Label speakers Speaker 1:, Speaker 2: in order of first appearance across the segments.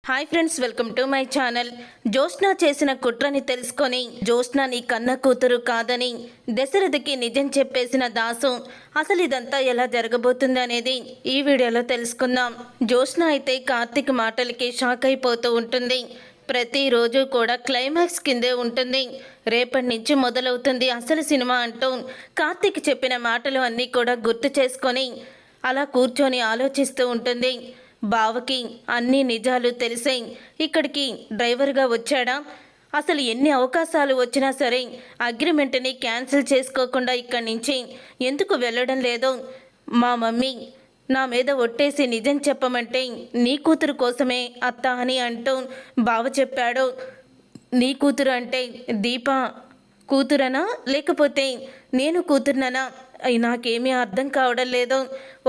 Speaker 1: Hi friends, welcome to my channel. Jyotsna చేసిన కుట్రని తెలుసుకొని జ్యోత్స్న నీ కన్న కూతురు కాదని దశరథకి నిజం చెప్పేసిన దాసు అసలు ఇదంతా ఎలా జరగబోతుంది అనేది ఈ వీడియోలో తెలుసుకుందాం. జ్యోత్స్న అయితే కార్తీక్ మాటలకి షాక్ అయిపోతూ ఉంటుంది. ప్రతిరోజు కూడా క్లైమాక్స్ కిందే ఉంటుంది. రేపటి నుంచి మొదలవుతుంది అసలు సినిమా అంటూ కార్తీక్ చెప్పిన మాటలు అన్నీ కూడా గుర్తు చేసుకొని అలా కూర్చొని ఆలోచిస్తూ ఉంటుంది. బావకి అన్ని నిజాలు తెలిసే ఇక్కడికి డ్రైవర్గా వచ్చాడా? అసలు ఎన్ని అవకాశాలు వచ్చినా సరే అగ్రిమెంట్ని క్యాన్సిల్ చేసుకోకుండా ఇక్కడి నుంచి ఎందుకు వెళ్ళడం లేదో? మా మమ్మీ నా మీద ఒట్టేసి నిజం చెప్పమంటే నీ కూతురు కోసమే అత్త అని అంటూ బావ చెప్పాడు. నీ కూతురు అంటే దీప కూతురనా లేకపోతే నేను కూతురుననా? నాకేమీ అర్థం కావడం లేదు.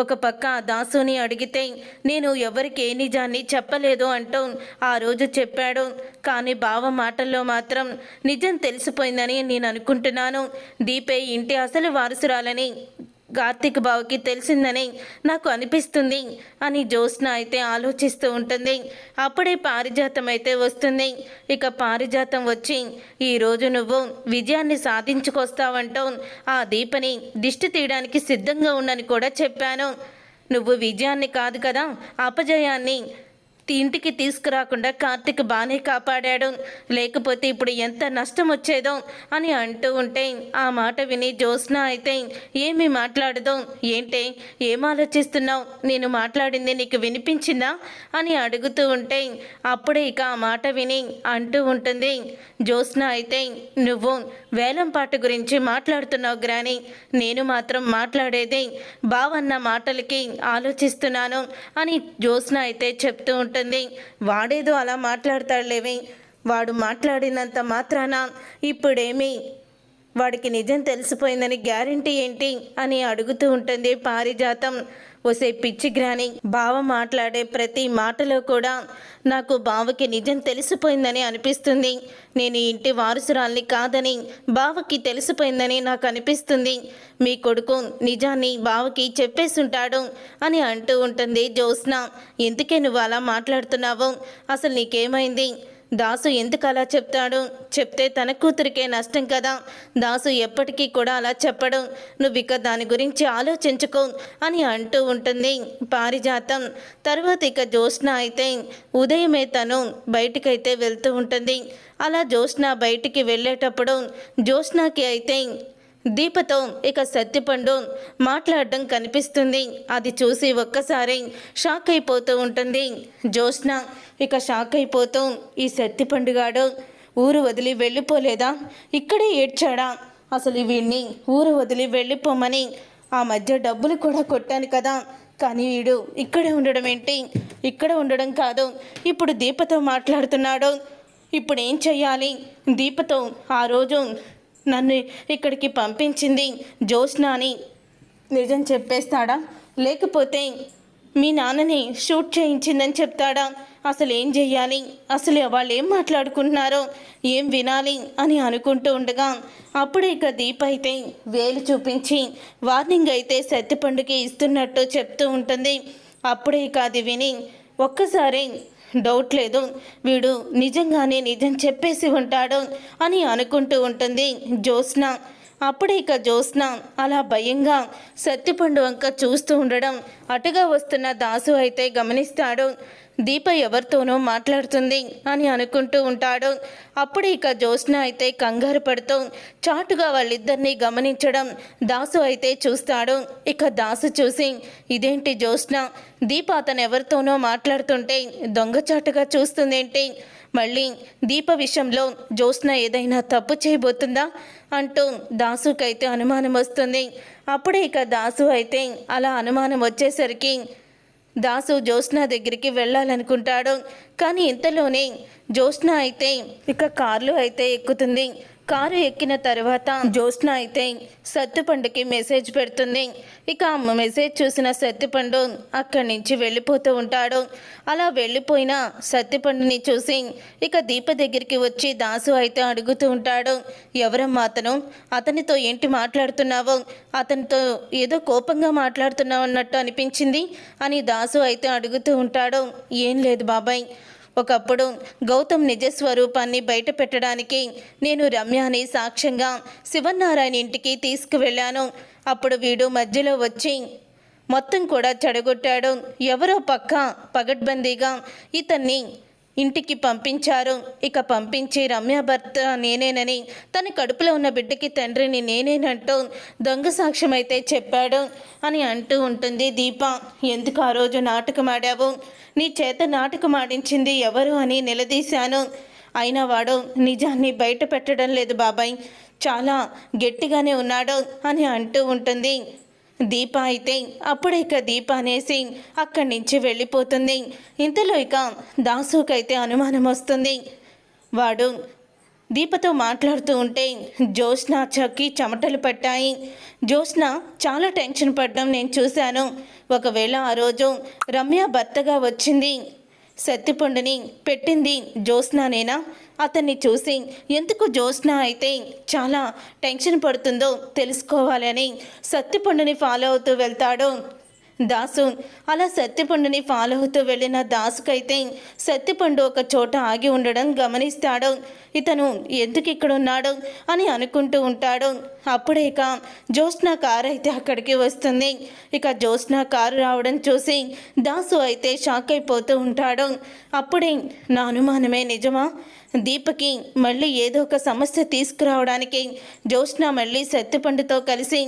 Speaker 1: ఒక పక్క దాసుని అడిగితే నేను ఎవరికి ఏ నిజాన్ని చెప్పలేదు అంటూ ఆ రోజు చెప్పాడు. కానీ బావ మాటల్లో మాత్రం నిజం తెలిసిపోయిందని నేను అనుకుంటున్నాను. దీపే ఇంటి అసలు వారసురాలని కార్తీక్ బావకి తెలిసిందని నాకు అనిపిస్తుంది అని జ్యోత్స్న అయితే ఆలోచిస్తూ ఉంటుంది. అప్పుడే పారిజాతం అయితే వస్తుంది. ఇక పారిజాతం వచ్చి ఈరోజు నువ్వు విజయాన్ని సాధించుకొస్తావంటూ ఆ దీపని దిష్టి తీయడానికి సిద్ధంగా ఉండని కూడా చెప్పాను. నువ్వు విజయాన్ని కాదు కదా, అపజయాన్ని ఇంటికి తీసుకురాకుండా కార్తీక్ బాగానే కాపాడాడు. లేకపోతే ఇప్పుడు ఎంత నష్టం వచ్చేదో అని అంటూ ఉంటే ఆ మాట విని జ్యోత్స్న అయితే ఏమీ మాట్లాడదు. ఏంటే, ఏం ఆలోచిస్తున్నావు? నేను మాట్లాడింది నీకు వినిపించిందా అని అడుగుతూ ఉంటే అప్పుడే ఇక ఆ మాట విని అంటూ ఉంటుంది. జ్యోత్స్న అయితే నువ్వు వేలంపాట గురించి మాట్లాడుతున్నావు గ్రాని, నేను మాత్రం మాట్లాడేది బావన్న మాటలకి ఆలోచిస్తున్నాను అని జ్యోత్స్న అయితే చెప్తూ ఉంటుంది. వాడేదో అలా మాట్లాడతాడులేవి, వాడు మాట్లాడినంత మాత్రాన ఇప్పుడేమి వాడికి నిజం తెలిసిపోయిందని గ్యారంటీ ఏంటి అని అడుగుతూ ఉంటుంది పారిజాతం. ఒసే పిచ్చి గ్రాని, బావ మాట్లాడే ప్రతి మాటలో కూడా నాకు బావకి నిజం తెలిసిపోయిందని అనిపిస్తుంది. నేను ఇంటి వారసురాల్ని కాదని బావకి తెలిసిపోయిందని నాకు అనిపిస్తుంది. మీ కొడుకు నిజాన్ని బావకి చెప్పేసుంటాడు అని అంటూ ఉంటుంది జ్యోత్స్న. ఎందుకే నువ్వు అలా మాట్లాడుతున్నావు? అసలు నీకేమైంది? దాసు ఎందుకు అలా చెప్తాడు? చెప్తే తన కూతురికే నష్టం కదా. దాసు ఎప్పటికీ కూడా అలా చెప్పడు. నువ్వు ఇక దాని గురించి ఆలోచించుకో అని అంటూ ఉంటుంది పారిజాతం. తర్వాత ఇక జ్యోత్స్న అయితే ఉదయమే తను బయటికైతే వెళ్తూ ఉంటుంది. అలా జ్యోత్స్న బయటికి వెళ్ళేటప్పుడు జ్యోత్స్నకి అయితే దీపతో ఇక సత్తిపండు మాట్లాడడం కనిపిస్తుంది. అది చూసి ఒక్కసారి షాక్ అయిపోతూ ఉంటుంది జ్యోత్స్న. ఇక షాక్ అయిపోతూ ఈ సత్తిపండుగాడు ఊరు వదిలి వెళ్ళిపోలేదా? ఇక్కడే ఏడ్చాడా? అసలు వీడిని ఊరు వదిలి వెళ్ళిపోమని ఆ మధ్య డబ్బులు కూడా కొట్టాను కదా, కానీ వీడు ఇక్కడే ఉండడం ఏంటి? ఇక్కడ ఉండడం కాదు, ఇప్పుడు దీపతో మాట్లాడుతున్నాడు. ఇప్పుడు ఏం చెయ్యాలి? దీపతో ఆ రోజు నన్ను ఇక్కడికి పంపించింది జ్యోత్స్న అని నిజం చెప్పేస్తాడా? లేకపోతే మీ నాన్నని షూట్ చేయించిందని చెప్తాడా? అసలు ఏం చెయ్యాలి? అసలు వాళ్ళు ఏం మాట్లాడుకుంటున్నారో ఏం వినాలి అని అనుకుంటూ ఉండగా అప్పుడే ఇక దీప అయితే వేలు చూపించి వార్నింగ్ అయితే సత్తిపండుకి ఇస్తున్నట్టు చెప్తూ ఉంటుంది. అప్పుడే ఇక అది విని ఒక్కసారి డౌట్ లేదు, వీడు నిజంగానే నిజం చెప్పేసి ఉంటాడు అని అనుకుంటూ ఉంటుంది జ్యోత్స్న. అప్పుడే ఇక జ్యోత్స్న అలా భయంగా సత్తిపండు వంక చూస్తూ ఉండడం అటుగా వస్తున్న దాసు అయితే గమనిస్తాడు. దీప ఎవరితోనో మాట్లాడుతుంది అని అనుకుంటూ ఉంటాడు. అప్పుడు ఇక జ్యోత్స్న అయితే కంగారు పడుతూ చాటుగా వాళ్ళిద్దరినీ గమనించడం దాసు అయితే చూస్తాడు. ఇక దాసు చూసి ఇదేంటి జ్యోత్స్న, దీప అతను ఎవరితోనో మాట్లాడుతుంటే దొంగచాటుగా చూస్తుందేంటి? మళ్ళీ దీప విషయంలో జ్యోత్స్న ఏదైనా తప్పు చేయబోతుందా అంటూ దాసుకైతే అనుమానం వస్తుంది. అప్పుడే ఇక దాసు అయితే అలా అనుమానం వచ్చేసరికి దాసు జ్యోత్స్న దగ్గరికి వెళ్ళాలనుకుంటాడు. కానీ ఇంతలోనే జ్యోత్స్న అయితే ఇక కారులో అయితే ఎక్కుతుంది. కారు ఎక్కిన తర్వాత జ్యోత్స్న అయితే సత్తిపండుకి మెసేజ్ పెడుతుంది. ఇక ఆ మెసేజ్ చూసిన సత్తిపండు అక్కడి నుంచి వెళ్ళిపోతూ ఉంటాడు. అలా వెళ్ళిపోయిన సత్తిపండుని చూసి ఇక దీప దగ్గరికి వచ్చి దాసు అయితే అడుగుతూ ఉంటాడు, ఎవరమ్మా అతను? అతనితో ఏంటి మాట్లాడుతున్నావు? అతనితో ఏదో కోపంగా మాట్లాడుతున్నావు అన్నట్టు అనిపించింది అని దాసు అయితే అడుగుతూ ఉంటాడు. ఏం లేదు బాబాయ్, ఒకప్పుడు గౌతమ్ నిజ స్వరూపాన్ని బయట పెట్టడానికి నేను రమ్యని సాక్ష్యంగా శివనారాయణ ఇంటికి తీసుకువెళ్ళాను. అప్పుడు వీడు మధ్యలో వచ్చి మొత్తం కూడా చెడగొట్టాడు. ఎవరో పగడ్బందీగా ఇతన్ని ఇంటికి పంపించారు. ఇక పంపించి రమ్య భర్త నేనేనని, తన కడుపులో ఉన్న బిడ్డకి తండ్రిని నేనేనంటూ దొంగ సాక్ష్యం అయితే చెప్పాడు అని అంటూ ఉంటుంది దీప. ఎందుకు ఆ రోజు నాటకం ఆడావు? నీ చేత నాటకం ఆడించింది ఎవరు అని నిలదీశాను. అయినా వాడు నిజాన్ని బయట పెట్టడం లేదు బాబాయ్, చాలా గట్టిగానే ఉన్నాడు అని అంటూ ఉంటుంది దీప. అయితే అప్పుడే ఇక దీప అనేసి అక్కడి నుంచి వెళ్ళిపోతుంది. ఇంతలో ఇక దాసుకైతే అనుమానం వస్తుంది. వాడు దీపతో మాట్లాడుతూ ఉంటే జ్యోత్స్న చక్కి చెమటలు పట్టాయి. జ్యోత్స్న చాలా టెన్షన్ పడ్డం నేను చూశాను. ఒకవేళ ఆ రోజు రమ్య భర్తగా వచ్చింది సత్తిపండుని పెట్టింది జ్యోత్స్ననేనా? అతన్ని చూసి ఎందుకు జ్యోత్స్న అయితే చాలా టెన్షన్ పడుతుందో తెలుసుకోవాలని సత్తిపండుని ఫాలో అవుతూ వెళ్తాడు దాసు. అలా సత్తిపండుని ఫాలో అవుతూ వెళ్ళిన దాసుకైతే సత్తిపండు ఒక చోట ఆగి ఉండడం గమనిస్తాడు. ఇతను ఎందుకు ఇక్కడ ఉన్నాడు అని అనుకుంటూ ఉంటాడు. అప్పుడే ఇక జ్యోత్స్న కారు అయితే అక్కడికి వస్తుంది. ఇక జ్యోత్స్న కారు రావడం చూసి దాసు అయితే షాక్ అయిపోతూ ఉంటాడు. అప్పుడే నా అనుమానమే నిజమా? దీపకి మళ్ళీ ఏదో ఒక సమస్య తీసుకురావడానికి జ్యోత్స్న మళ్ళీ సత్తిపండుతో కలిసి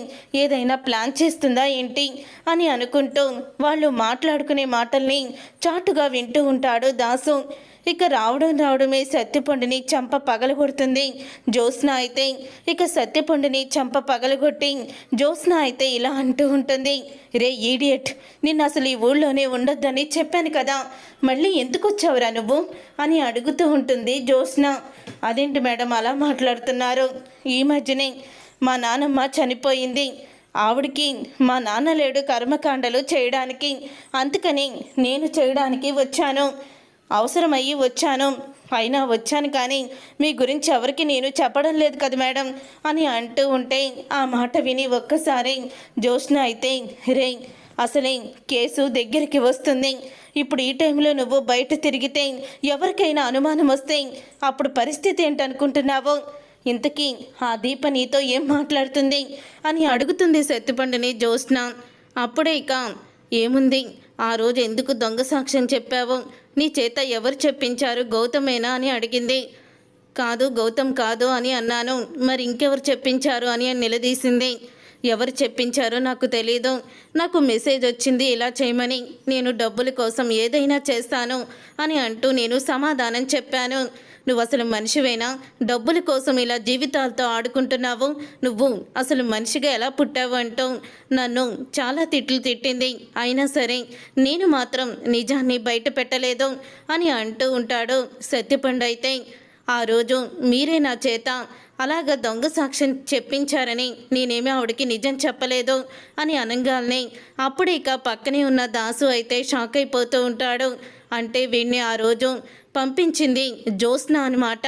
Speaker 1: ఏదైనా ప్లాన్ చేస్తుందా ఏంటి అని అనుకుంటూ వాళ్ళు మాట్లాడుకునే మాటల్ని చాటుగా వింటూ ఉంటాడు దాసు. ఇక రావడమే సత్తిపండుని చంప పగలగొడుతుంది జ్యోత్స్న. అయితే ఇక సత్తిపండుని చంప పగలగొట్టి జ్యోత్స్న అయితే ఇలా అంటూ ఉంటుంది, రే ఈడియట్, నిన్ను అసలు ఈ ఊళ్ళోనే ఉండొద్దని చెప్పాను కదా, మళ్ళీ ఎందుకు వచ్చావురా నువ్వు అని అడుగుతూ ఉంటుంది జ్యోత్స్న. అదేంటి మేడం అలా మాట్లాడుతున్నారు? ఈ మధ్యనే మా నానమ్మ చనిపోయింది. ఆవిడికి మా నాన్న లేడు కర్మకాండలు చేయడానికి, అందుకని నేను చేయడానికి వచ్చాను, అవసరమయ్యి వచ్చాను. అయినా వచ్చాను కానీ మీ గురించి ఎవరికి నేను చెప్పడం లేదు కదా మేడం అని అంటూ ఉంటే ఆ మాట విని ఒక్కసారి జ్యోత్స్న అయితే రే అసలే కేసు దగ్గరికి వస్తుంది, ఇప్పుడు ఈ టైంలో నువ్వు బయట తిరిగితే ఎవరికైనా అనుమానం వస్తే అప్పుడు పరిస్థితి ఏంటనుకుంటున్నావో? ఇంతకీ ఆ దీప నీతో ఏం మాట్లాడుతుంది అని అడుగుతుంది సత్తిపండుని జ్యోత్స్న. అప్పుడే ఇక ఏముంది, ఆ రోజు ఎందుకు దొంగ సాక్ష్యం చెప్పావు? నీ చేత ఎవరు చెప్పించారు? గౌతమేనా అని అడిగింది. కాదు గౌతమ్ కాదు అని అన్నాను. మరి ఇంకెవరు చెప్పించారు అని నిలదీసింది. ఎవరు చెప్పించారో నాకు తెలీదు, నాకు మెసేజ్ వచ్చింది ఇలా చేయమని, నేను డబ్బుల కోసం ఏదైనా చేస్తాను అని అంటూ నేను సమాధానం చెప్పాను. నువ్వు అసలు మనిషివేనా? డబ్బుల కోసం ఇలా జీవితాలతో ఆడుకుంటున్నావు? నువ్వు అసలు మనిషిగా ఎలా పుట్టావు అంటూ నన్ను చాలా తిట్లు తిట్టింది. అయినా సరే నేను మాత్రం నిజాన్ని బయట పెట్టలేదు అని అంటూ ఉంటాడు సత్తిపండు. అయితే ఆ రోజు మీరే నా చేత అలాగ దొంగ సాక్ష్యం చెప్పించారని నేనేమీ ఆవిడకి నిజం చెప్పలేదు అని అనగానే అప్పుడు ఇక పక్కనే ఉన్న దాసు అయితే షాక్ అయిపోతూ ఉంటాడు. అంటే వీడిని ఆ రోజు పంపించింది జ్యోత్స్న అన్నమాట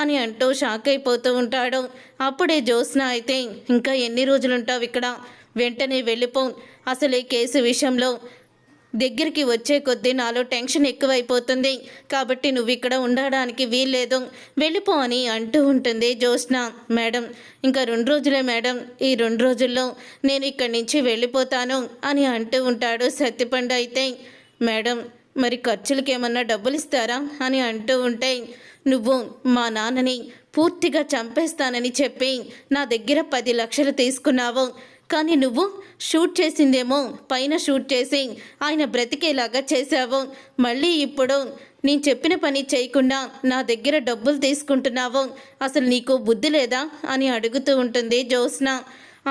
Speaker 1: అని అంటూ షాక్ అయిపోతూ ఉంటాడు. అప్పుడే జ్యోత్స్న అయితే ఇంకా ఎన్ని రోజులుంటావు ఇక్కడ, వెంటనే వెళ్ళిపో, అసలు ఈ కేసు విషయంలో దగ్గరికి వచ్చే కొద్దీ నాలో టెన్షన్ ఎక్కువైపోతుంది, కాబట్టి నువ్వు ఇక్కడ ఉండడానికి వీల్లేదు, వెళ్ళిపో అని అంటూ ఉంటుంది జ్యోత్స్న. మేడం ఇంకా 2 రోజులే మేడం, ఈ 2 రోజుల్లో నేను ఇక్కడి నుంచి వెళ్ళిపోతాను అని అంటూ ఉంటాడు సత్తిపండు. అయితే మేడం మరి ఖర్చులకి ఏమన్నా డబ్బులు ఇస్తారా అని అంటూ ఉంటే, నువ్వు మా నాన్నని పూర్తిగా చంపేస్తానని చెప్పి నా దగ్గర 10 లక్షలు తీసుకున్నావు, కానీ నువ్వు షూట్ చేసిందేమో పైన షూట్ చేసి ఆయన బ్రతికేలాగా చేశావు, మళ్ళీ ఇప్పుడు నేను చెప్పిన పని చేయకుండా నా దగ్గర డబ్బులు తీసుకుంటున్నావు, అసలు నీకు బుద్ధి లేదా అని అడుగుతూ ఉంటుంది జ్యోత్స్న.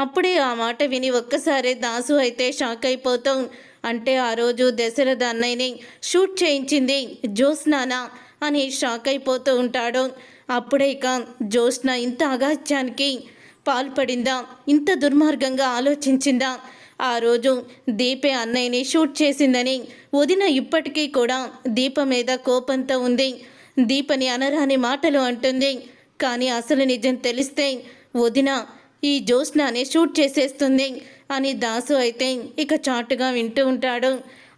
Speaker 1: అప్పుడే ఆ మాట విని ఒక్కసారి దాసు అయితే షాక్ అయిపోతూ, అంటే ఆ రోజు దశరథ అన్నయ్యని షూట్ చేయించింది జ్యోత్స్నానా అని షాక్ అయిపోతూ ఉంటాడు. అప్పుడే ఇక జ్యోత్స్న ఇంత అగాత్యానికి పాల్పడిందా, ఇంత దుర్మార్గంగా ఆలోచించిందా? ఆ రోజు దీపే అన్నయ్యని షూట్ చేసిందని వదిన ఇప్పటికీ కూడా దీప మీద కోపంతో ఉంది. దీపని అనరాని మాటలు అంటుంది, కానీ అసలు నిజం తెలిస్తే వదిన ఈ జ్యోత్స్నాని షూట్ చేసేస్తుంది అని దాసు అయితే ఇక చాటుగా వింటూ ఉంటాడు.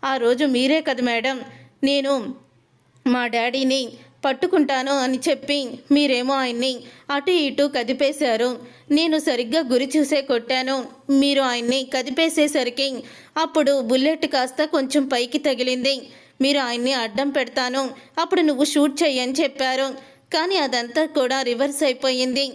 Speaker 1: ఆ రోజు మీరే కదా మేడం నేను మా డాడీని పట్టుకుంటాను అని చెప్పి మీరేమో ఆయన్ని అటు ఇటు కదిపేశారు. నేను సరిగ్గా గురి చూసే కొట్టాను. మీరు ఆయన్ని కదిపేసేసరికి అప్పుడు బుల్లెట్ కాస్త కొంచెం పైకి తగిలింది. మీరు ఆయన్ని అడ్డం పెడతాను, అప్పుడు నువ్వు షూట్ చెయ్యని చెప్పారు. కానీ అదంతా కూడా రివర్స్ అయిపోయింది.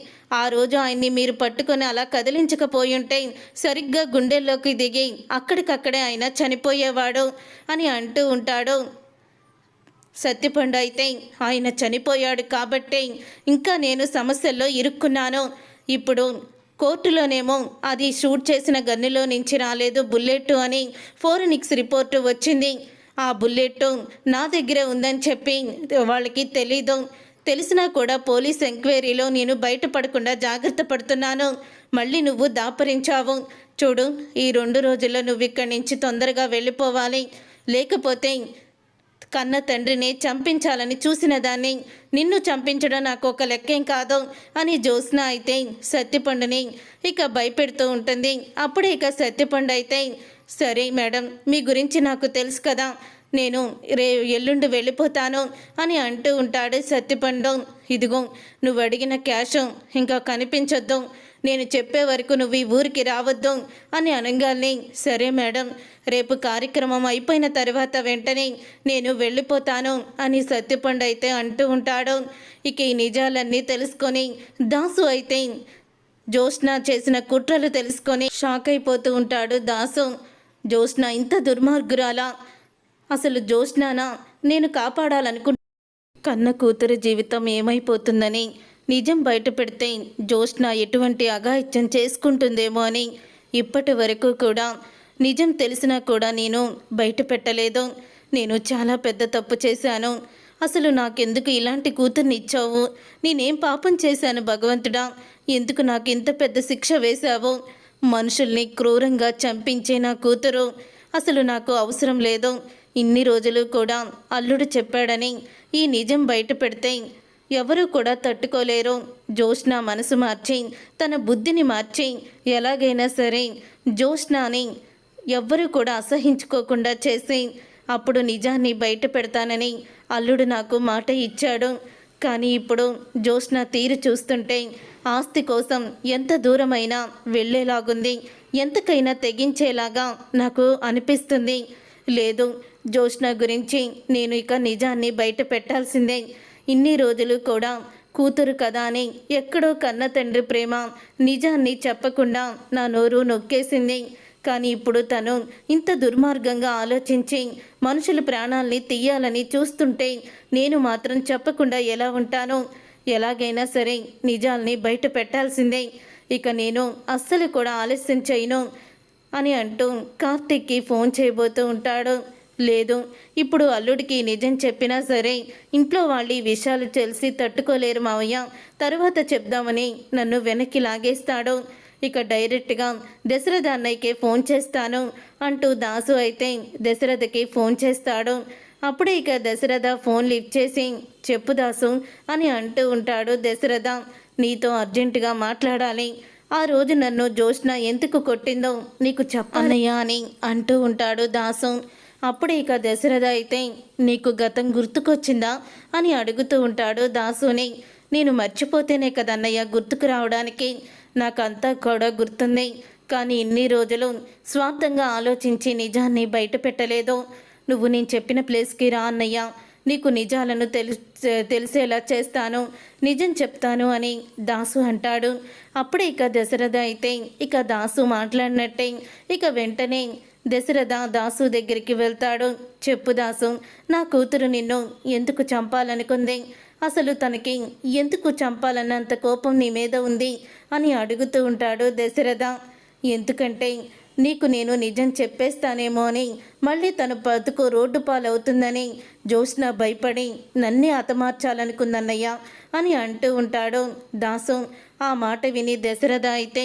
Speaker 1: ఆ రోజు ఆయన్ని మీరు పట్టుకొని అలా కదిలించకపోయుంటే సరిగ్గా గుండెల్లోకి దిగి అక్కడికక్కడే ఆయన చనిపోయేవాడు అని అంటూ ఉంటాడు. సత్యపండు అయితే ఆయన చనిపోయాడు కాబట్టే ఇంకా నేను సమస్యల్లో ఇరుక్కున్నాను. ఇప్పుడు కోర్టులోనేమో అది షూట్ చేసిన గన్నులో నుంచి రాలేదు బుల్లెట్ అని ఫోరెన్సిక్ రిపోర్టు వచ్చింది. ఆ బుల్లెట్ నా దగ్గరే ఉందని చెప్పి వాళ్ళకి తెలీదు. తెలిసినా కూడా పోలీస్ ఎంక్వైరీలో నేను బయటపడకుండా జాగ్రత్త పడుతున్నాను. మళ్ళీ నువ్వు దాపరించావు. చూడు, ఈ 2 రోజుల్లో నువ్వు ఇక్కడి నుంచి తొందరగా వెళ్ళిపోవాలి. లేకపోతే కన్న తండ్రిని చంపించాలని చూసిన దాన్ని నిన్ను చంపించడం నాకు ఒక లెక్కేం కాదు అని జ్యోత్స్న అయితే సత్యపండుని ఇక భయపెడుతూ ఉంటుంది. అప్పుడే ఇక సత్యపండు అయితే సరే మేడం, మీ గురించి నాకు తెలుసు కదా, నేను ఎల్లుండి వెళ్ళిపోతాను అని అంటూ ఉంటాడు సత్యపండు. ఇదిగో నువ్వు అడిగిన క్యాష్ ఇంకా కనిపించొద్దు, నేను చెప్పే వరకు నువ్వు ఈ ఊరికి రావద్దు అని అనగానే సరే మేడం, రేపు కార్యక్రమం అయిపోయిన తర్వాత వెంటనే నేను వెళ్ళిపోతాను అని సత్యపండు అయితే అంటూ ఉంటాడు. ఇక ఈ నిజాలన్నీ తెలుసుకొని దాసు అయితే జ్యోత్స్న చేసిన కుట్రలు తెలుసుకొని షాక్ అయిపోతూ ఉంటాడు దాసు. జ్యోత్స్న ఇంత దుర్మార్గురాలా? అసలు జ్యోత్స్నానా నేను కాపాడాలనుకుంటా? కన్న కూతురు జీవితం ఏమైపోతుందని నిజం బయట పెడితే జ్యోత్స్న ఎటువంటి అఘాయిత్యం చేసుకుంటుందేమో అని ఇప్పటి వరకు కూడా నిజం తెలిసినా కూడా నేను బయట పెట్టలేదు. నేను చాలా పెద్ద తప్పు చేశాను. అసలు నాకెందుకు ఇలాంటి కూతుర్ని ఇచ్చావు? నేనేం పాపం చేశాను భగవంతుడా? ఎందుకు నాకు ఇంత పెద్ద శిక్ష వేశావు? మనుషుల్ని క్రూరంగా చంపించే నా కూతురు అసలు నాకు అవసరం లేదు. ఇన్ని రోజులు కూడా అల్లుడు చెప్పాడని ఈ నిజం బయట పెడితే ఎవరూ కూడా తట్టుకోలేరు. జ్యోత్స్న మనసు మార్చి తన బుద్ధిని మార్చి ఎలాగైనా సరే జ్యోత్స్నని ఎవ్వరూ కూడా అసహించుకోకుండా చేసి అప్పుడు నిజాన్ని బయట పెడతానని అల్లుడు నాకు మాట ఇచ్చాడు. కానీ ఇప్పుడు జ్యోత్స్న తీరు చూస్తుంటే ఆస్తి కోసం ఎంత దూరమైనా వెళ్ళేలాగుంది, ఎంతకైనా తెగించేలాగా నాకు అనిపిస్తుంది. లేదు, జ్యోత్స్న గురించి నేను ఇక నిజాన్ని బయట పెట్టాల్సిందే. ఇన్ని రోజులు కూడా కూతురు కదా అని ఎక్కడో కన్న తండ్రి ప్రేమ నిజాన్ని చెప్పకుండా నా నోరు నొక్కేసింది. కానీ ఇప్పుడు తను ఇంత దుర్మార్గంగా ఆలోచించి మనుషుల ప్రాణాల్ని తీయాలని చూస్తుంటే నేను మాత్రం చెప్పకుండా ఎలా ఉంటాను? ఎలాగైనా సరే నిజాల్ని బయట పెట్టాల్సిందే. ఇక నేను అస్సలు కూడా ఆలస్యం చేయను అని అంటూ కార్తీక్కి ఫోన్ చేయబోతూ ఉంటాడు. లేదు, ఇప్పుడు అల్లుడికి నిజం చెప్పినా సరే ఇంట్లో వాళ్ళు ఈ విషయాలు తెలిసి తట్టుకోలేరు మావయ్య, తర్వాత చెప్దామని నన్ను వెనక్కి లాగేస్తాడు. ఇక డైరెక్ట్గా దశరథ అన్నయ్యకే ఫోన్ చేస్తాను అంటూ దాసు అయితే దశరథకి ఫోన్ చేస్తాడు. అప్పుడే ఇక దశరథ ఫోన్ లిఫ్ట్ చేసి చెప్పు దాసు అని అంటూ ఉంటాడు. దశరథ, నీతో అర్జెంటుగా మాట్లాడాలి. ఆ రోజు నన్ను జ్యోత్స్న ఎందుకు కొట్టిందో నీకు చెప్పన్నయ్యా అని అంటూ ఉంటాడు దాసు. అప్పుడే ఇక దశరథ అయితే నీకు గతం గుర్తుకొచ్చిందా అని అడుగుతూ ఉంటాడు దాసుని. నేను మర్చిపోతేనే కదన్నయ్య గుర్తుకు రావడానికి, నాకంతా కూడా గుర్తుంది. కానీ ఇన్ని రోజులు స్వార్థంగా ఆలోచించి నిజాన్ని బయట పెట్టలేదు. నువ్వు నేను చెప్పిన ప్లేస్కి రా అన్నయ్య, నీకు నిజాలను తెలిసేలా చేస్తాను, నిజం చెప్తాను అని దాసు అంటాడు. అప్పుడే ఇక దశరథ అయితే ఇక దాసు మాట్లాడినట్టే ఇక వెంటనే దశరథ దాసు దగ్గరికి వెళ్తాడు. చెప్పు దాసు, నా కూతురు నిన్ను ఎందుకు చంపాలనుకుంది? అసలు తనకి ఎందుకు చంపాలన్నంత కోపం నీ మీద ఉంది అని అడుగుతూ ఉంటాడు దశరథ. ఎందుకంటే నీకు నేను నిజం చెప్పేస్తానేమో అని, మళ్ళీ తన బతుకు రోడ్డు పాలవుతుందని జ్యోత్స్న భయపడి నన్నే హతమార్చాలనుకుందన్నయ్య అని అంటూ ఉంటాడు దాసు. ఆ మాట విని దశరథ అయితే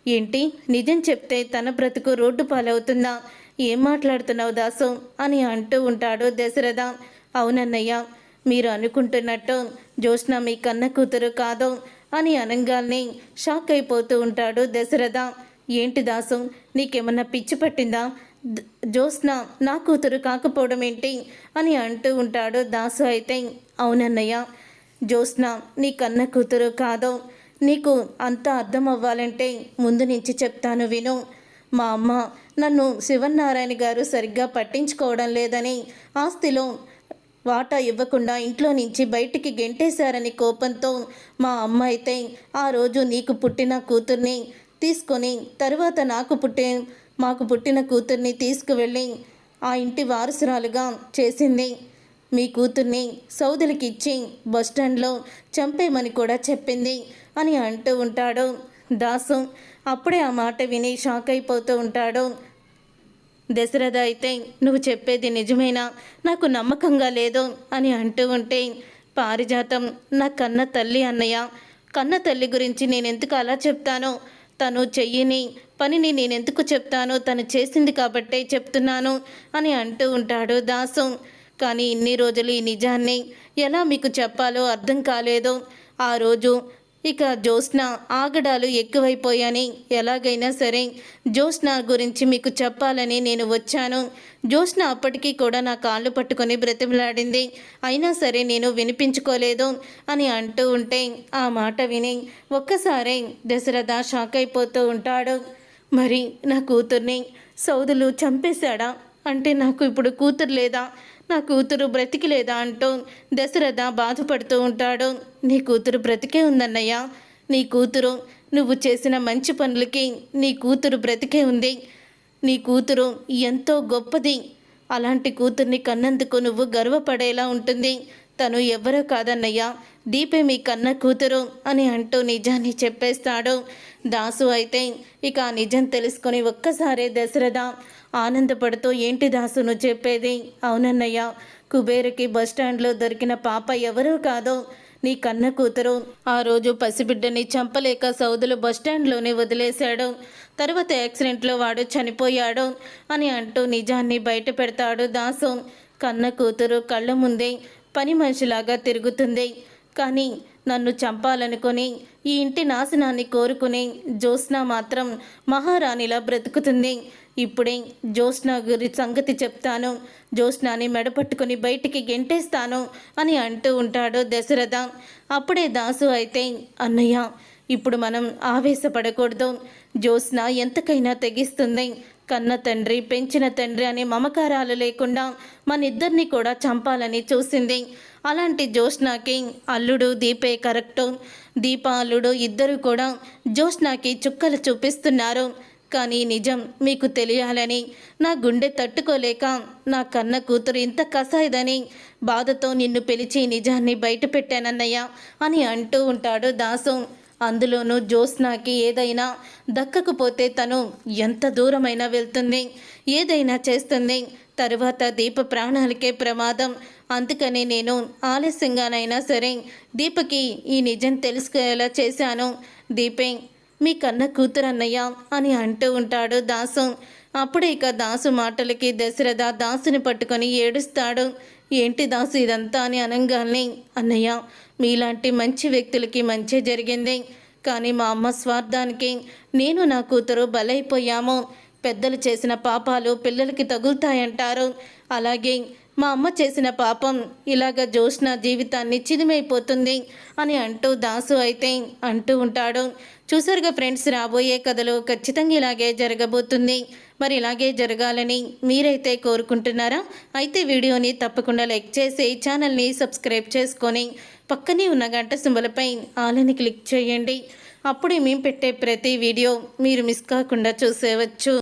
Speaker 1: ఏంటి, నిజం చెప్తే తన బ్రతుకు రోడ్డు పాలవుతుందా? ఏం మాట్లాడుతున్నావు దాసు అని అంటూ ఉంటాడు దశరథ. అవునన్నయ్య, మీరు అనుకుంటున్నట్టు జ్యోత్స్న మీ కన్న కూతురు కాదు అని అనగానే షాక్ అయిపోతూ ఉంటాడు దశరథ. ఏంటి దాసు, నీకేమన్నా పిచ్చి పట్టిందా? ద- జ్యోత్స్న నా కూతురు కాకపోవడం ఏంటి అని అంటూ ఉంటాడు దాసు. అయితే అవునన్నయ్య, జ్యోత్స్న నీ కన్న కూతురు కాదు. నీకు అంత అర్థం అవ్వాలంటే ముందు నుంచి చెప్తాను విను. మా అమ్మ నన్ను శివనారాయణ గారు సరిగ్గా పట్టించుకోవడం లేదని ఆస్తిలో వాటా ఇవ్వకుండా ఇంట్లో నుంచి బయటికి గెంటేశారని కోపంతో మా అమ్మ అయితే ఆ రోజు నీకు పుట్టిన కూతుర్ని తీసుకొని తరువాత మాకు పుట్టిన కూతుర్ని తీసుకువెళ్ళి ఆ ఇంటి వారసురాలుగా చేసింది. మీ కూతుర్ని సౌదులకి ఇచ్చి బస్టాండ్లో చంపేమని కూడా చెప్పింది అని అంటూ ఉంటాడు దాసు. అప్పుడే ఆ మాట విని షాక్ అయిపోతూ ఉంటాడు. దశరథ అయితే నువ్వు చెప్పేది నిజమేనా, నాకు నమ్మకంగా లేదు అని అంటూ ఉంటే, పారిజాతం నా కన్న తల్లి అన్నయ్య, కన్న తల్లి గురించి నేనెందుకు అలా చెప్తానో, తను చెయ్యని పనిని నేనెందుకు చెప్తానో, తను చేసింది కాబట్టే చెప్తున్నాను అని అంటూ ఉంటాడు దాసు. కానీ ఇన్ని రోజులు ఈ నిజాన్ని ఎలా మీకు చెప్పాలో అర్థం కాలేదు. ఆ రోజు ఇక జ్యోత్స్న ఆగడాలు ఎక్కువైపోయాని ఎలాగైనా సరే జ్యోత్స్న గురించి మీకు చెప్పాలని నేను వచ్చాను. జ్యోత్స్న అప్పటికీ కూడా నా కాళ్ళు పట్టుకొని బ్రతిమలాడింది, అయినా సరే నేను వినిపించుకోలేదు అని అంటూ ఉంటే ఆ మాట విని ఒక్కసారి దశరథ షాక్ అయిపోతూ ఉంటాడు. మరి నా కూతుర్ని సౌదులు చంపేశాడా? అంటే నాకు ఇప్పుడు కూతురు లేదా, నా కూతురు బ్రతికి లేదా అంటూ దశరథ బాధపడుతూ ఉంటాడు. నీ కూతురు బ్రతికే ఉందన్నయ్య, నీ కూతురు నువ్వు చేసిన మంచి పనులకి నీ కూతురు బ్రతికే ఉంది. నీ కూతురు ఎంతో గొప్పది. అలాంటి కూతుర్ని కన్నందుకు నువ్వు గర్వపడేలా ఉంటుంది. తను ఎవరో కాదన్నయ్య, దీపే మీ కన్న కూతురు అని అంటూ నిజాన్ని చెప్పేస్తాడు దాసు. అయితే ఇక ఆ నిజం తెలుసుకొని ఒక్కసారే దశరథ ఆనందపడుతూ, ఏంటి దాసు నువ్వు చెప్పేది? అవునన్నయ్య, కుబేరుకి బస్టాండ్లో దొరికిన పాప ఎవరూ కాదు, నీ కన్న కూతురు. ఆ రోజు పసిబిడ్డని చంపలేక సౌదులు బస్టాండ్లోనే వదిలేశాడు. తర్వాత యాక్సిడెంట్లో వాడు చనిపోయాడు అని అంటూ నిజాన్ని బయట పెడతాడు దాసు. కన్న కూతురు కళ్ళ ముందే పని మనిషిలాగా తిరుగుతుంది. కానీ నన్ను చంపాలనుకొని ఈ ఇంటి నాశనాన్ని కోరుకుని జ్యోత్స్న మాత్రం మహారాణిలా బ్రతుకుతుంది. ఇప్పుడే జ్యోత్స్న సంగతి చెప్తాను, జ్యోత్స్నాని మెడపట్టుకుని బయటికి గెంటేస్తాను అని అంటూ ఉంటాడు దశరథ. అప్పుడే దాసు అయితే, అన్నయ్య ఇప్పుడు మనం ఆవేశపడకూడదు, జ్యోత్స్న ఎంతకైనా తెగిస్తుంది. కన్న తండ్రి పెంచిన తండ్రి అనే మమకారాలు లేకుండా మనిద్దరిని కూడా చంపాలని చూసింది. అలాంటి జ్యోత్స్నకి అల్లుడు దీపే కరెక్టు. దీప అల్లుడు ఇద్దరు కూడా జ్యోత్స్నకి చుక్కలు చూపిస్తున్నారు. కానీ నిజం మీకు తెలియాలని నా గుండె తట్టుకోలేక నా కన్న కూతురు ఇంత కసాయిదని బాధతో నిన్ను పిలిచి నిజాన్ని బయట పెట్టానన్నయ్య అని అంటూ ఉంటాడు దాసు. అందులోనూ జ్యోత్స్నకి ఏదైనా దక్కకపోతే తను ఎంత దూరమైనా వెళ్తుంది, ఏదైనా చేస్తుంది. తరువాత దీప ప్రాణాలకే ప్రమాదం. అందుకని నేను ఆలస్యంగానైనా సరే దీపకి ఈ నిజం తెలుసుకునేలా చేశాను. దీపే మీ కన్న కూతురు అన్నయ్య అని అంటూ ఉంటాడు దాసు. అప్పుడే ఇక దాసు మాటలకి దశరథ దాసుని పట్టుకొని ఏడుస్తాడు. ఏంటి దాసు ఇదంతా అని అనగానే, అన్నయ్య మీలాంటి మంచి వ్యక్తులకి మంచి జరిగింది, కానీ మా అమ్మ స్వార్థానికి నేను నా కూతురు బలైపోయాము. పెద్దలు చేసిన పాపాలు పిల్లలకి తగులుతాయంటారు. అలాగే మా అమ్మ చేసిన పాపం ఇలాగ జ్యోత్స్న జీవితాన్ని చిదిమైపోతుంది అని అంటూ దాసు అయితే అంటూ ఉంటాడు. చూసారుగా ఫ్రెండ్స్, రాబోయే కథలో ఖచ్చితంగా ఇలాగే జరగబోతుంది. మరి ఇలాగే జరగాలని మీరైతే కోరుకుంటున్నారా? అయితే వీడియోని తప్పకుండా లైక్ చేసి ఛానల్ని సబ్స్క్రైబ్ చేసుకొని పక్కనే ఉన్న గంట సింబల్పై ఆలని క్లిక్ చేయండి. అప్పుడే మేము పెట్టే ప్రతి వీడియో మీరు మిస్ కాకుండా చూసేవచ్చు.